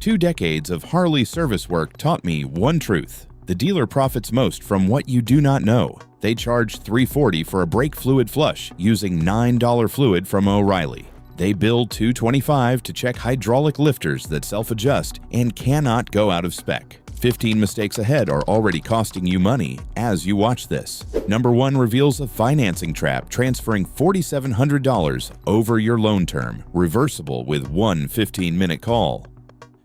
2 decades of Harley service work taught me one truth. The dealer profits most from what you do not know. They charge $340 for a brake fluid flush using $9 fluid from O'Reilly. They bill $225 to check hydraulic lifters that self-adjust and cannot go out of spec. 15 mistakes ahead are already costing you money as you watch this. Number 1 reveals a financing trap transferring $4,700 over your loan term, reversible with one 15-minute call.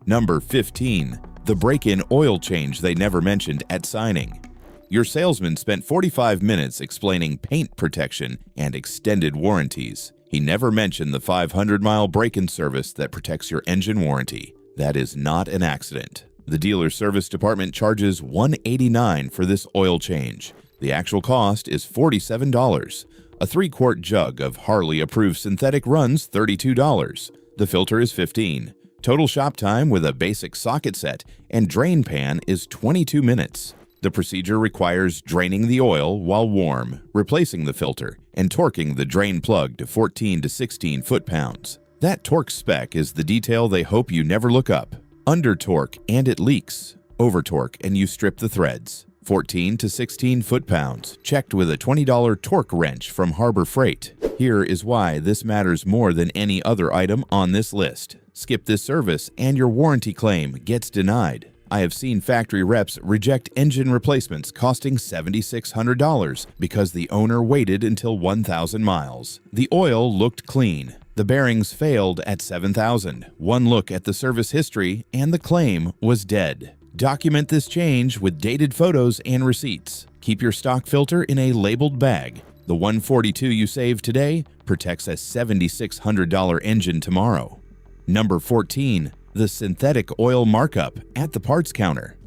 Number 15. The break-in oil change they never mentioned at signing. Your salesman spent 45 minutes explaining paint protection and extended warranties. He never mentioned the 500-mile break-in service that protects your engine warranty. That is not an accident. The dealer service department charges $189 for this oil change. The actual cost is $47. A 3-quart jug of Harley-approved synthetic runs $32. The filter is $15. Total shop time with a basic socket set and drain pan is 22 minutes. The procedure requires draining the oil while warm, replacing the filter, and torquing the drain plug to 14 to 16 foot-pounds. That torque spec is the detail they hope you never look up. Under torque and it leaks. Over torque and you strip the threads. 14 to 16 foot-pounds, checked with a $20 torque wrench from Harbor Freight. Here is why this matters more than any other item on this list. Skip this service and your warranty claim gets denied. I have seen factory reps reject engine replacements costing $7,600 because the owner waited until 1,000 miles. The oil looked clean. The bearings failed at 7,000. One look at the service history and the claim was dead. Document this change with dated photos and receipts. Keep your stock filter in a labeled bag. The $142 you save today protects a $7,600 engine tomorrow. Number 14. The synthetic oil markup at the parts counter.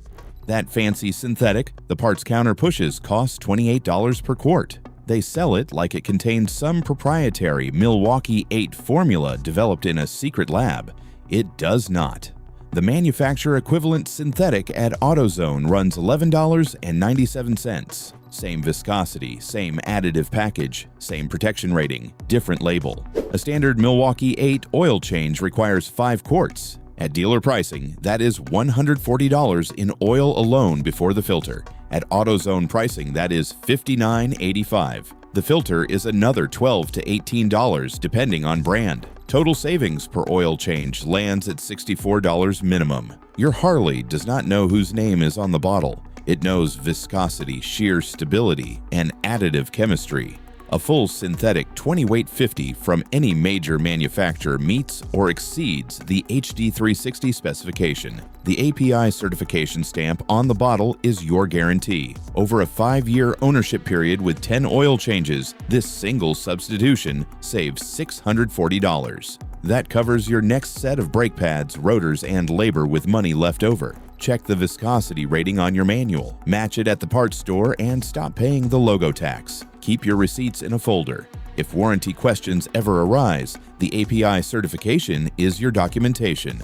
That fancy synthetic the parts counter pushes costs $28 per quart. They sell it like it contains some proprietary Milwaukee 8 formula developed in a secret lab. It does not. The manufacturer equivalent synthetic at AutoZone runs $11.97. Same viscosity, same additive package, same protection rating, different label. A standard Milwaukee 8 oil change requires 5 quarts. At dealer pricing, that is $140 in oil alone before the filter. At AutoZone pricing, that is $59.85. The filter is another $12 to $18 depending on brand. Total savings per oil change lands at $64 minimum. Your Harley does not know whose name is on the bottle. It knows viscosity, shear stability, and additive chemistry. A full synthetic 20-weight 50 from any major manufacturer meets or exceeds the HD360 specification. The API certification stamp on the bottle is your guarantee. Over a 5-year ownership period with 10 oil changes, this single substitution saves $640. That covers your next set of brake pads, rotors, and labor with money left over. Check the viscosity rating on your manual, match it at the parts store, and stop paying the logo tax. Keep your receipts in a folder. If warranty questions ever arise, the API certification is your documentation.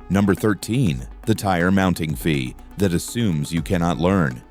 Number 13. The tire mounting fee that assumes you cannot learn.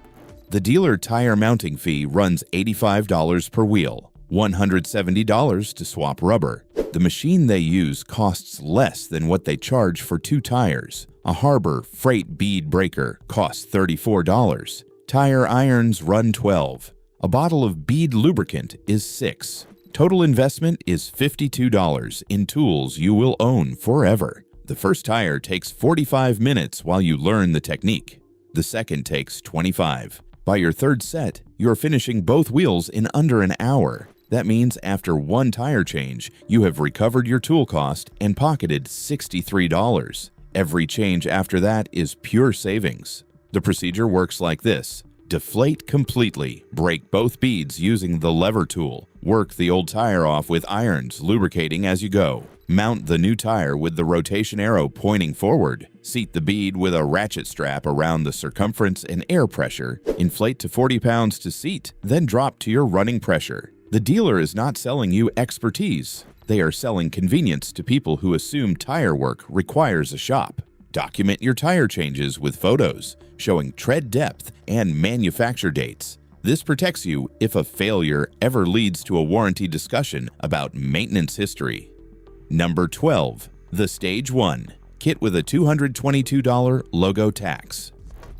The dealer tire mounting fee runs $85 per wheel, $170 to swap rubber. The machine they use costs less than what they charge for 2 tires. A Harbor Freight bead breaker costs $34. Tire irons run $12. A bottle of bead lubricant is $6. Total investment is $52 in tools you will own forever. The first tire takes 45 minutes while you learn the technique. The second takes 25. By your third set, you're finishing both wheels in under an hour. That means after 1 tire change, you have recovered your tool cost and pocketed $63. Every change after that is pure savings. The procedure works like this. Deflate completely, break both beads using the lever tool, work the old tire off with irons, lubricating as you go. Mount the new tire with the rotation arrow pointing forward. Seat the bead with a ratchet strap around the circumference and air pressure. Inflate to 40 pounds to seat, then drop to your running pressure. The dealer is not selling you expertise. They are selling convenience to people who assume tire work requires a shop. Document your tire changes with photos showing tread depth and manufacture dates. This protects you if a failure ever leads to a warranty discussion about maintenance history. Number 12. The Stage 1 kit with a $222 logo tax.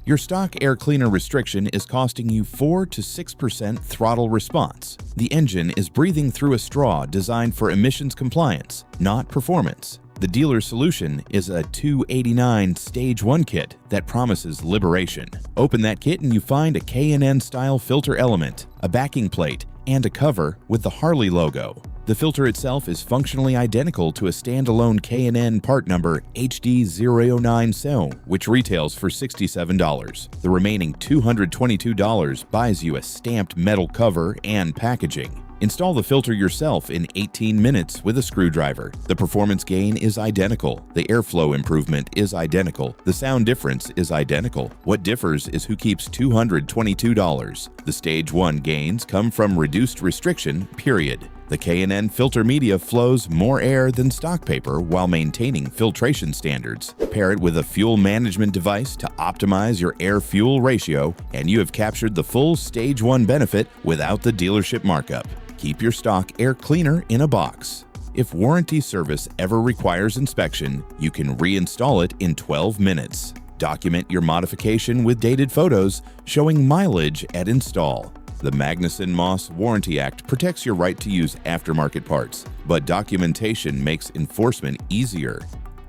Your stock air cleaner restriction is costing you 4 to 6% throttle response. The engine is breathing through a straw designed for emissions compliance, not performance. The dealer solution is a $289 Stage 1 kit that promises liberation. Open that kit and you find a K&N style filter element, a backing plate, and a cover with the Harley logo. The filter itself is functionally identical to a standalone K&N part number HD009SO, which retails for $67. The remaining $222 buys you a stamped metal cover and packaging. Install the filter yourself in 18 minutes with a screwdriver. The performance gain is identical. The airflow improvement is identical. The sound difference is identical. What differs is who keeps $222. The Stage 1 gains come from reduced restriction, period. The K&N filter media flows more air than stock paper while maintaining filtration standards. Pair it with a fuel management device to optimize your air-fuel ratio, and you have captured the full Stage 1 benefit without the dealership markup. Keep your stock air cleaner in a box. If warranty service ever requires inspection, you can reinstall it in 12 minutes. Document your modification with dated photos showing mileage at install. The Magnuson-Moss Warranty Act protects your right to use aftermarket parts, but documentation makes enforcement easier.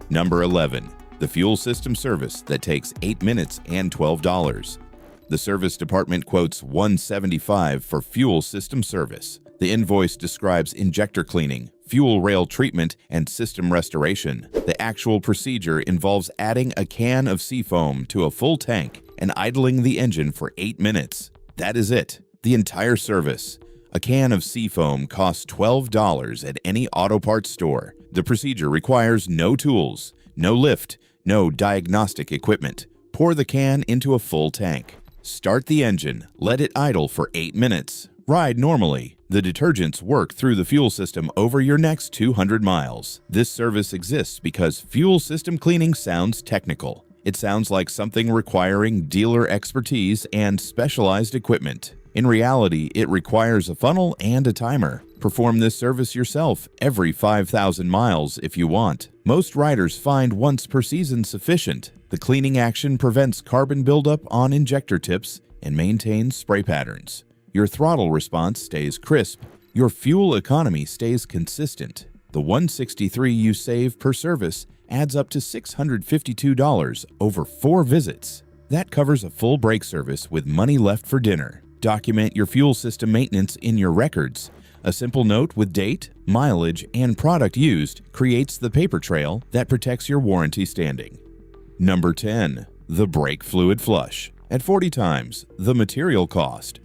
Number 11. The fuel system service that takes 8 minutes and $12. The service department quotes $175 for fuel system service. The invoice describes injector cleaning, fuel rail treatment, and system restoration. The actual procedure involves adding a can of seafoam to a full tank and idling the engine for 8 minutes. That is it. The entire service. A can of seafoam costs $12 at any auto parts store. The procedure requires no tools, no lift, no diagnostic equipment. Pour the can into a full tank. Start the engine, let it idle for 8 minutes. Ride normally. The detergents work through the fuel system over your next 200 miles. This service exists because fuel system cleaning sounds technical. It sounds like something requiring dealer expertise and specialized equipment. In reality, it requires a funnel and a timer. Perform this service yourself every 5,000 miles if you want. Most riders find once per season sufficient. The cleaning action prevents carbon buildup on injector tips and maintains spray patterns. Your throttle response stays crisp. Your fuel economy stays consistent. The $163 you save per service adds up to $652 over 4 visits. That covers a full brake service with money left for dinner. Document your fuel system maintenance in your records. A simple note with date, mileage, and product used creates the paper trail that protects your warranty standing. Number 10. The brake fluid flush. At 40 times the material cost.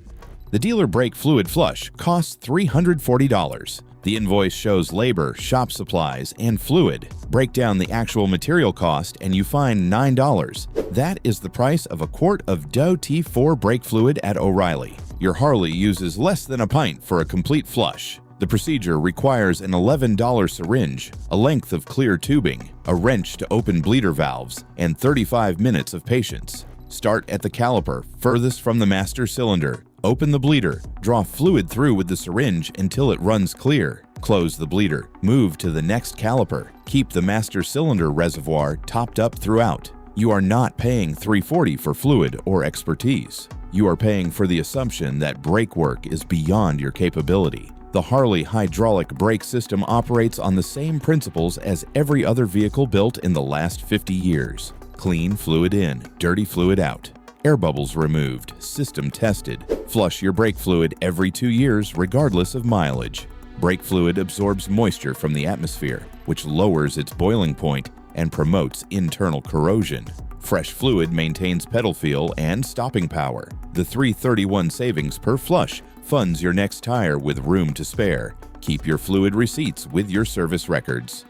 The dealer brake fluid flush costs $340. The invoice shows labor, shop supplies, and fluid. Break down the actual material cost and you find $9. That is the price of a quart of Doe T4 brake fluid at O'Reilly. Your Harley uses less than a pint for a complete flush. The procedure requires an $11 syringe, a length of clear tubing, a wrench to open bleeder valves, and 35 minutes of patience. Start at the caliper furthest from the master cylinder. Open the bleeder. Draw fluid through with the syringe until it runs clear. Close the bleeder. Move to the next caliper. Keep the master cylinder reservoir topped up throughout. You are not paying $340 for fluid or expertise. You are paying for the assumption that brake work is beyond your capability. The Harley hydraulic brake system operates on the same principles as every other vehicle built in the last 50 years. Clean fluid in, dirty fluid out. Air bubbles removed, system tested. Flush your brake fluid every 2 years regardless of mileage. Brake fluid absorbs moisture from the atmosphere, which lowers its boiling point and promotes internal corrosion. Fresh fluid maintains pedal feel and stopping power. The $331 savings per flush funds your next tire with room to spare. Keep your fluid receipts with your service records.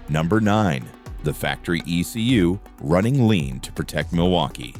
Number 9. The factory ECU running lean to protect Milwaukee.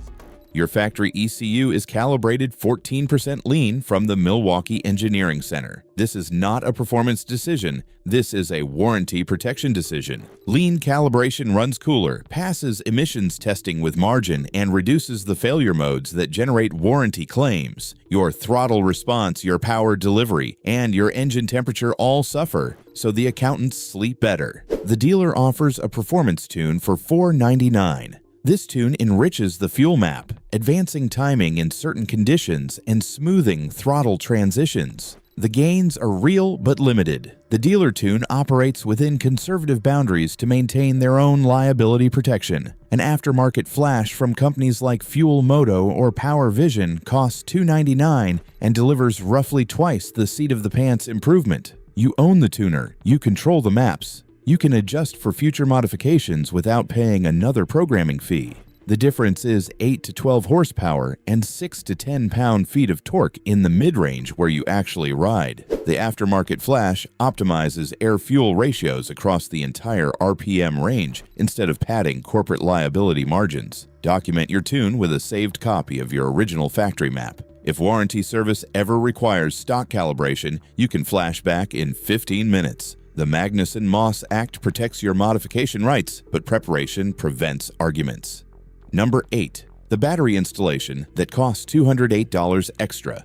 Your factory ECU is calibrated 14% lean from the Milwaukee Engineering Center. This is not a performance decision. This is a warranty protection decision. Lean calibration runs cooler, passes emissions testing with margin, and reduces the failure modes that generate warranty claims. Your throttle response, your power delivery, and your engine temperature all suffer, so the accountants sleep better. The dealer offers a performance tune for $499. This tune enriches the fuel map, advancing timing in certain conditions and smoothing throttle transitions. The gains are real but limited. The dealer tune operates within conservative boundaries to maintain their own liability protection. An aftermarket flash from companies like Fuel Moto or Power Vision costs $299 and delivers roughly twice the seat-of-the-pants improvement. You own the tuner, you control the maps. You can adjust for future modifications without paying another programming fee. The difference is 8 to 12 horsepower and 6 to 10 pound-feet of torque in the mid-range where you actually ride. The aftermarket flash optimizes air-fuel ratios across the entire RPM range instead of padding corporate liability margins. Document your tune with a saved copy of your original factory map. If warranty service ever requires stock calibration, you can flash back in 15 minutes. The Magnuson-Moss Act protects your modification rights, but preparation prevents arguments. Number 8. The battery installation that costs $208 extra.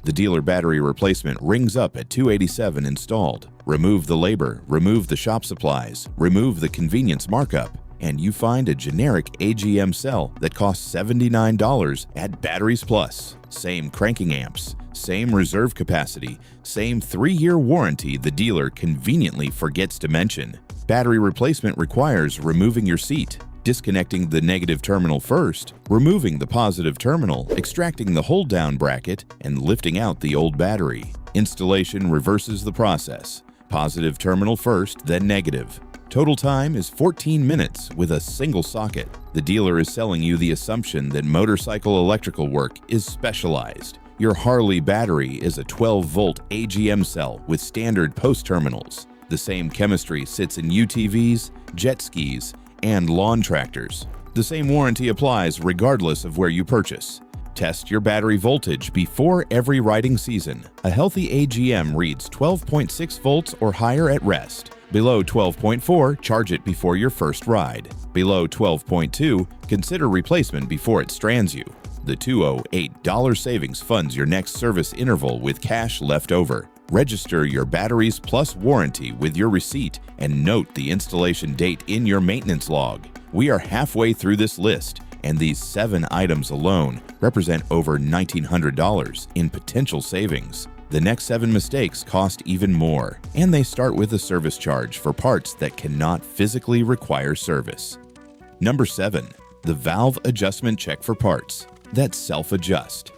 The dealer battery replacement rings up at $287 installed. Remove the labor, remove the shop supplies, remove the convenience markup, and you find a generic AGM cell that costs $79 at Batteries Plus. Same cranking amps, same reserve capacity, same 3-year warranty the dealer conveniently forgets to mention. Battery replacement requires removing your seat, disconnecting the negative terminal first, removing the positive terminal, extracting the hold-down bracket, and lifting out the old battery. Installation reverses the process. Positive terminal first, then negative. Total time is 14 minutes with a single socket. The dealer is selling you the assumption that motorcycle electrical work is specialized. Your Harley battery is a 12-volt AGM cell with standard post terminals. The same chemistry sits in UTVs, jet skis, and lawn tractors. The same warranty applies regardless of where you purchase. Test your battery voltage before every riding season. A healthy AGM reads 12.6 volts or higher at rest. Below 12.4, charge it before your first ride. Below 12.2, consider replacement before it strands you. The $208 savings funds your next service interval with cash left over. Register your Batteries Plus warranty with your receipt and note the installation date in your maintenance log. We are halfway through this list, and these 7 items alone represent over $1,900 in potential savings. The next 7 mistakes cost even more, and they start with a service charge for parts that cannot physically require service. Number 7. The valve adjustment check for parts that self-adjust.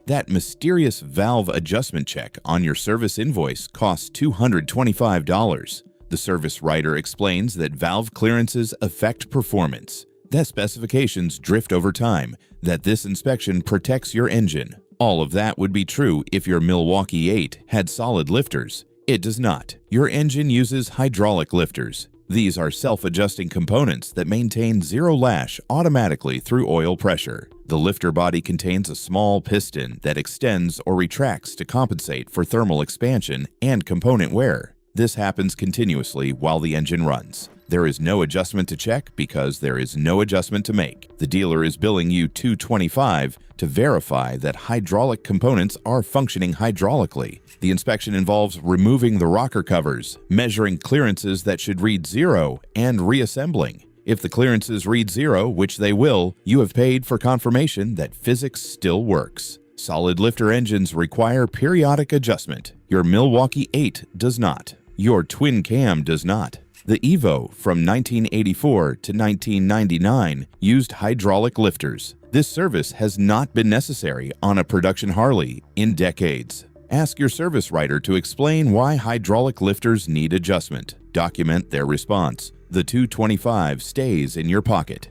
That mysterious valve adjustment check on your service invoice costs $225. The service writer explains that valve clearances affect performance, that specifications drift over time, that this inspection protects your engine. All of that would be true if your Milwaukee 8 had solid lifters. It does not. Your engine uses hydraulic lifters. These are self-adjusting components that maintain zero lash automatically through oil pressure. The lifter body contains a small piston that extends or retracts to compensate for thermal expansion and component wear. This happens continuously while the engine runs. There is no adjustment to check because there is no adjustment to make. The dealer is billing you $225 to verify that hydraulic components are functioning hydraulically. The inspection involves removing the rocker covers, measuring clearances that should read 0, and reassembling. If the clearances read 0, which they will, you have paid for confirmation that physics still works. Solid lifter engines require periodic adjustment. Your Milwaukee 8 does not. Your twin cam does not. The Evo from 1984 to 1999 used hydraulic lifters. This service has not been necessary on a production Harley in decades. Ask your service writer to explain why hydraulic lifters need adjustment. Document their response. The $225 stays in your pocket.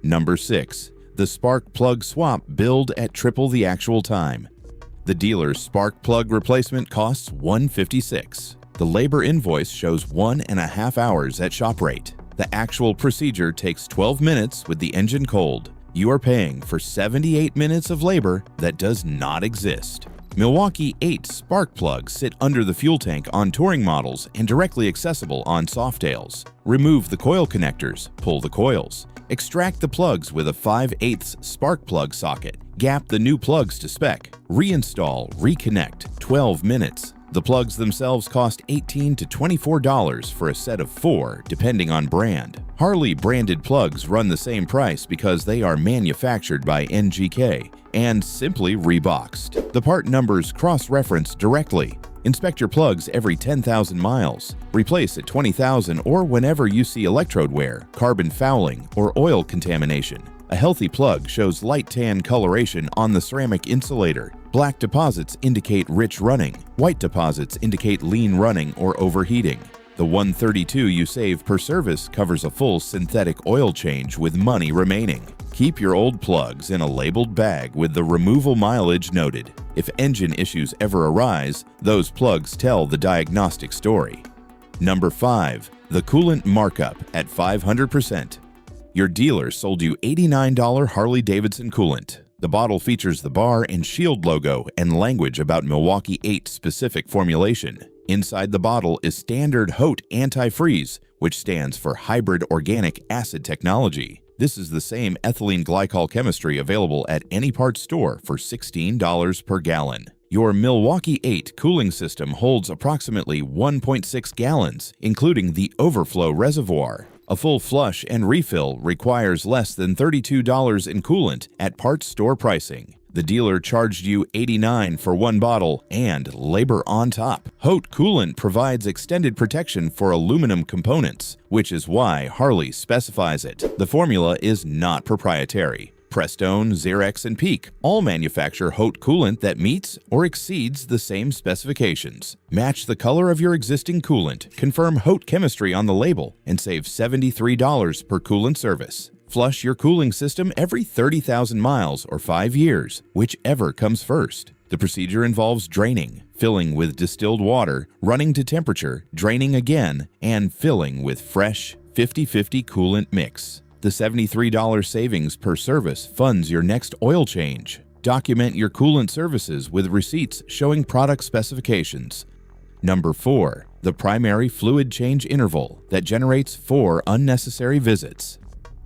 Number 6. The spark plug swap billed at triple the actual time. The dealer's spark plug replacement costs $156. The labor invoice shows 1.5 hours at shop rate. The actual procedure takes 12 minutes with the engine cold. You are paying for 78 minutes of labor that does not exist. Milwaukee 8 spark plugs sit under the fuel tank on touring models and directly accessible on Softails. Remove the coil connectors, pull the coils. Extract the plugs with a 5/8 spark plug socket. Gap the new plugs to spec. Reinstall, reconnect, 12 minutes. The plugs themselves cost $18 to $24 for a set of 4, depending on brand. Harley branded plugs run the same price because they are manufactured by NGK and simply reboxed. The part numbers cross-reference directly. Inspect your plugs every 10,000 miles. Replace at 20,000 or whenever you see electrode wear, carbon fouling, or oil contamination. A healthy plug shows light tan coloration on the ceramic insulator. Black deposits indicate rich running. White deposits indicate lean running or overheating. The $132 you save per service covers a full synthetic oil change with money remaining. Keep your old plugs in a labeled bag with the removal mileage noted. If engine issues ever arise, those plugs tell the diagnostic story. Number 5. The Coolant Markup at 500%. Your dealer sold you $89 Harley-Davidson coolant. The bottle features the bar and shield logo and language about Milwaukee 8 specific formulation. Inside the bottle is standard HOT antifreeze, which stands for Hybrid Organic Acid Technology. This is the same ethylene glycol chemistry available at any parts store for $16 per gallon. Your Milwaukee 8 cooling system holds approximately 1.6 gallons, including the overflow reservoir. A full flush and refill requires less than $32 in coolant at parts store pricing. The dealer charged you $89 for one bottle and labor on top. HOT coolant provides extended protection for aluminum components, which is why Harley specifies it. The formula is not proprietary. Prestone, Xerox, and Peak all manufacture HOT coolant that meets or exceeds the same specifications. Match the color of your existing coolant, confirm HOT chemistry on the label, and save $73 per coolant service. Flush your cooling system every 30,000 miles or 5 years, whichever comes first. The procedure involves draining, filling with distilled water, running to temperature, draining again, and filling with fresh 50/50 coolant mix. The $73 savings per service funds your next oil change. Document your coolant services with receipts showing product specifications. Number 4. The primary fluid change interval that generates 4 unnecessary visits.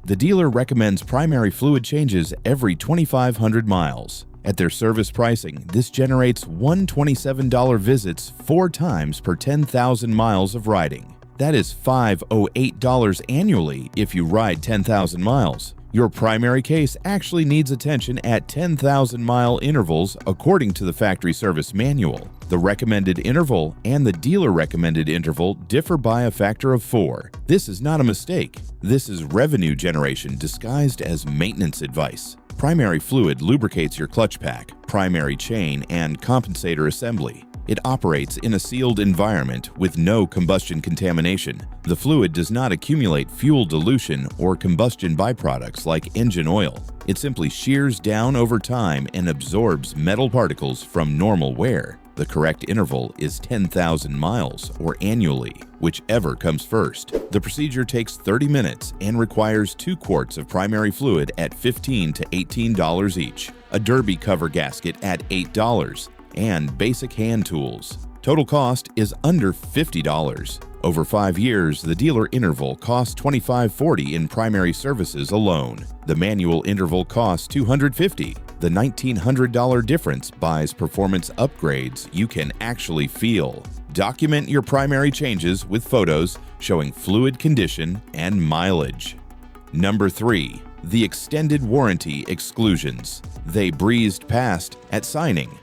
The dealer recommends primary fluid changes every 2,500 miles. At their service pricing, this generates $127 visits 4 times per 10,000 miles of riding. That is $508 annually if you ride 10,000 miles. Your primary case actually needs attention at 10,000-mile intervals according to the factory service manual. The recommended interval and the dealer recommended interval differ by a factor of 4. This is not a mistake. This is revenue generation disguised as maintenance advice. Primary fluid lubricates your clutch pack, primary chain, and compensator assembly. It operates in a sealed environment with no combustion contamination. The fluid does not accumulate fuel dilution or combustion byproducts like engine oil. It simply shears down over time and absorbs metal particles from normal wear. The correct interval is 10,000 miles or annually, whichever comes first. The procedure takes 30 minutes and requires 2 quarts of primary fluid at $15 to $18 each, a derby cover gasket at $8, and basic hand tools. Total cost is under $50. Over 5 years, the dealer interval costs $25.40 in primary services alone. The manual interval costs $250. The $1,900 difference buys performance upgrades you can actually feel. Document your primary changes with photos showing fluid condition and mileage. Number 3. The extended warranty exclusions. They breezed past at signing.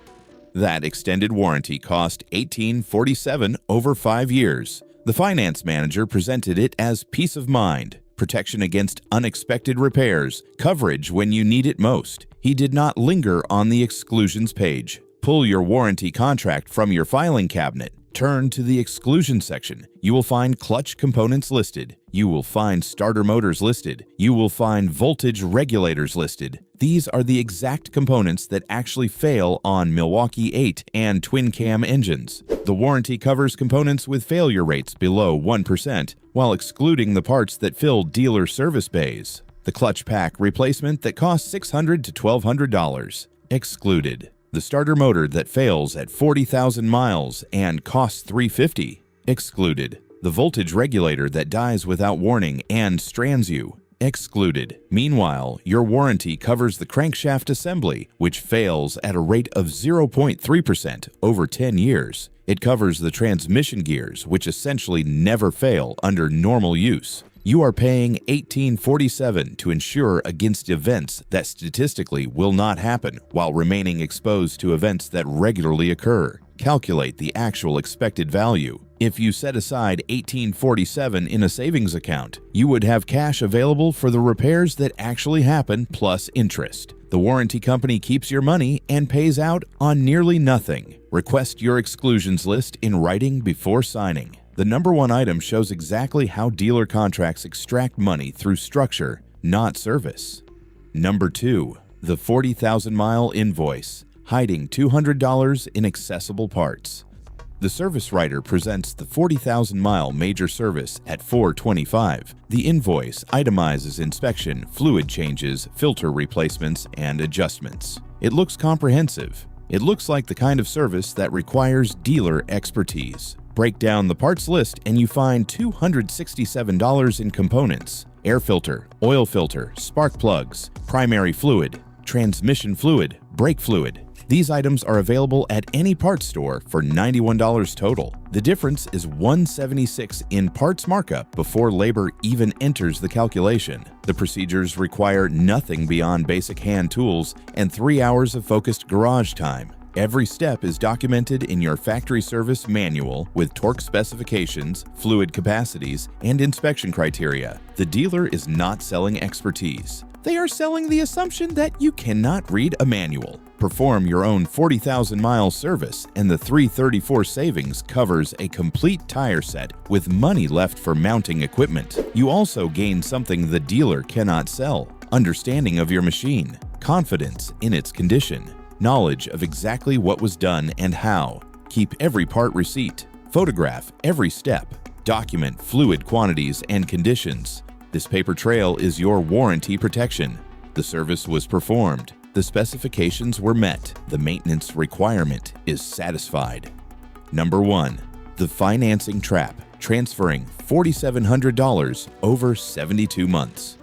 That extended warranty cost $18.47 over 5 years. The finance manager presented it as peace of mind, protection against unexpected repairs, coverage when you need it most. He did not linger on the exclusions page. Pull your warranty contract from your filing cabinet. Turn to the exclusion section. You will find clutch components listed. You will find starter motors listed. You will find voltage regulators listed. These are the exact components that actually fail on Milwaukee 8 and twin cam engines. The warranty covers components with failure rates below 1%, while excluding the parts that fill dealer service bays. The clutch pack replacement that costs $600 to $1,200. Excluded. The starter motor that fails at 40,000 miles and costs $350. Excluded. The voltage regulator that dies without warning and strands you. Excluded. Meanwhile, your warranty covers the crankshaft assembly, which fails at a rate of 0.3% over 10 years. It covers the transmission gears, which essentially never fail under normal use. You are paying $1,847 to insure against events that statistically will not happen while remaining exposed to events that regularly occur. Calculate the actual expected value. If you set aside $1,847 in a savings account, you would have cash available for the repairs that actually happen plus interest. The warranty company keeps your money and pays out on nearly nothing. Request your exclusions list in writing before signing. The number one item shows exactly how dealer contracts extract money through structure, not service. Number 2. The 40,000-mile invoice, hiding $200 in accessible parts. The service writer presents the 40,000-mile major service at $425. The invoice itemizes inspection, fluid changes, filter replacements, and adjustments. It looks comprehensive. It looks like the kind of service that requires dealer expertise. Break down the parts list and you find $267 in components: air filter, oil filter, spark plugs, primary fluid, transmission fluid, brake fluid. These items are available at any parts store for $91 total. The difference is $176 in parts markup before labor even enters the calculation. The procedures require nothing beyond basic hand tools and 3 hours of focused garage time. Every step is documented in your factory service manual with torque specifications, fluid capacities, and inspection criteria. The dealer is not selling expertise. They are selling the assumption that you cannot read a manual. Perform your own 40,000-mile service, and the $334 savings covers a complete tire set with money left for mounting equipment. You also gain something the dealer cannot sell: understanding of your machine, confidence in its condition, knowledge of exactly what was done and how. Keep every part receipt. Photograph every step. Document fluid quantities and conditions. This paper trail is your warranty protection. The service was performed. The specifications were met. The maintenance requirement is satisfied. Number 1. The financing trap, transferring $4,700 over 72 months.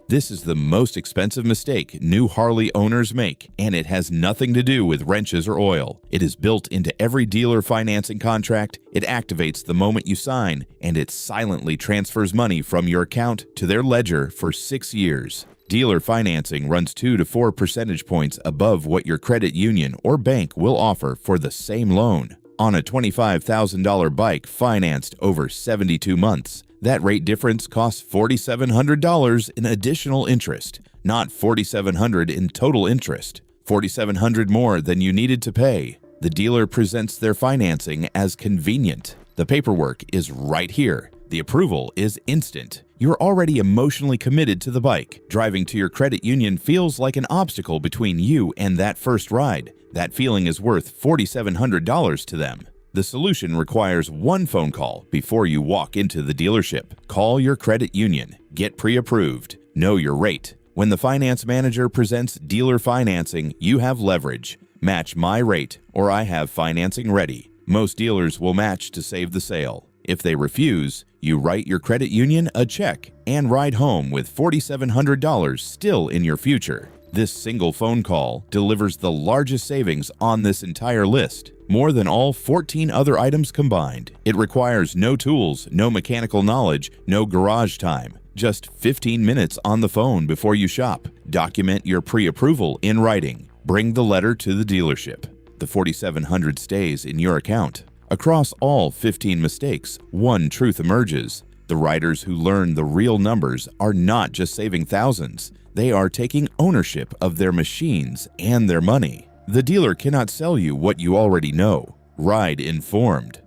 This is the most expensive mistake new Harley owners make, and it has nothing to do with wrenches or oil. It is built into every dealer financing contract, it activates the moment you sign, and it silently transfers money from your account to their ledger for 6 years. Dealer financing runs 2 to 4 percentage points above what your credit union or bank will offer for the same loan. On a $25,000 bike financed over 72 months, that rate difference costs $4,700 in additional interest, not $4,700 in total interest. $4,700 more than you needed to pay. The dealer presents their financing as convenient. The paperwork is right here. The approval is instant. You're already emotionally committed to the bike. Driving to your credit union feels like an obstacle between you and that first ride. That feeling is worth $4,700 to them. The solution requires one phone call before you walk into the dealership. Call your credit union. Get pre-approved. Know your rate. When the finance manager presents dealer financing, you have leverage. Match my rate, or I have financing ready. Most dealers will match to save the sale. If they refuse, you write your credit union a check and ride home with $4,700 still in your future. This single phone call delivers the largest savings on this entire list, more than all 14 other items combined. It requires no tools, no mechanical knowledge, no garage time. Just 15 minutes on the phone before you shop. Document your pre-approval in writing. Bring the letter to the dealership. The $4,700 stays in your account. Across all 15 mistakes, one truth emerges. The riders who learn the real numbers are not just saving thousands. They are taking ownership of their machines and their money. The dealer cannot sell you what you already know. Ride informed.